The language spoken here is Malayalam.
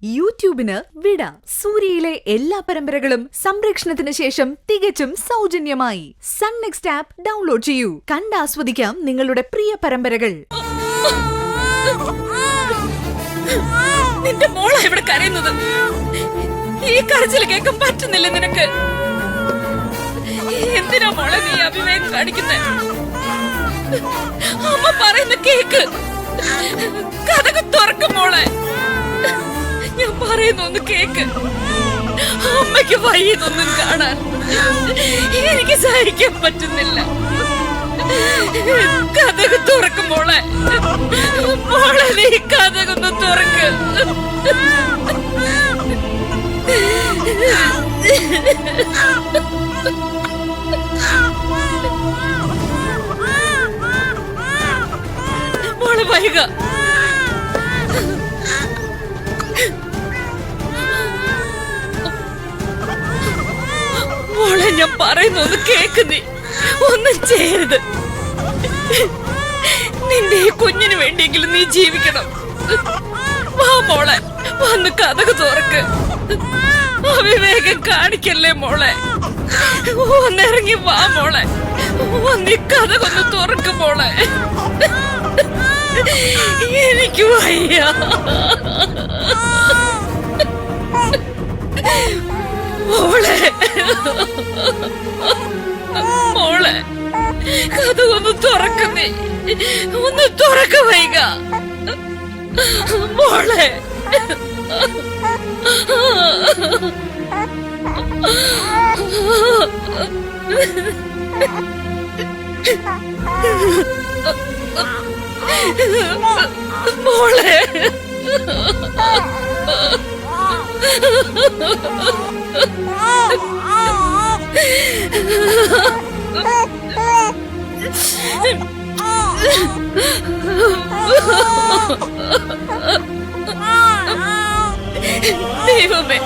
യൂട്യൂബിന് വിട. സൂര്യയിലെ എല്ലാ പരമ്പരകളും സംരക്ഷണത്തിന് ശേഷം തികച്ചും സൗജന്യമായി സൺ നെക്സ്റ്റ് ആപ്പ് ഡൗൺലോഡ് ചെയ്യൂ. കണ്ടാസ്വദിക്കാം നിങ്ങളുടെ പ്രിയ പരമ്പരകൾ. നിന്റെ മോളാ ഇവിടെ കരയുന്നത്. ഈ കരച്ചിൽ കേൾക്കാൻ പറ്റുന്നില്ല നിനക്ക്. എന്തിനാ മോളെ നീ അഭിവേകം കാണിക്കുന്നേ? അമ്മ പറയുന്ന കേക്ക്. കഥക് തുറക്കും മോളെ. ഞാൻ പറയുന്ന ഒന്ന് കേക്ക്. അമ്മയ്ക്ക് വയ്യതൊന്നും കാണാൻ എനിക്ക് സഹിക്കാൻ പറ്റുന്നില്ല. കഥക് തുറക്കും മോളെ. മോളെ നീ കഥകൊന്ന് തുറക്ക്. മോളെ വൈക. മോളെ ഞാൻ പറയുന്ന ഒന്ന് കേക്ക്. നീ ഒന്നും ചെയ്യരുത്. നിന്റെ ഈ കുഞ്ഞിന് വേണ്ടിയെങ്കിലും നീ ജീവിക്കണം. വാ മോളെ, വന്ന് കഥക് തുറക്ക്. അവിവേകം കാണിക്കല്ലേ മോളെ. ഒന്നിറങ്ങി വാ മോളെ. വന്ന് കഥകൊന്ന് തുറക്ക് മോളെ. എനിക്ക് വയ്യ മോളെ. മോളെ കഥകൊന്ന് തുറക്കുന്നേ. ഒന്ന് തുറക്ക വൈക മോളെ. മോളെ ദൈവമേ.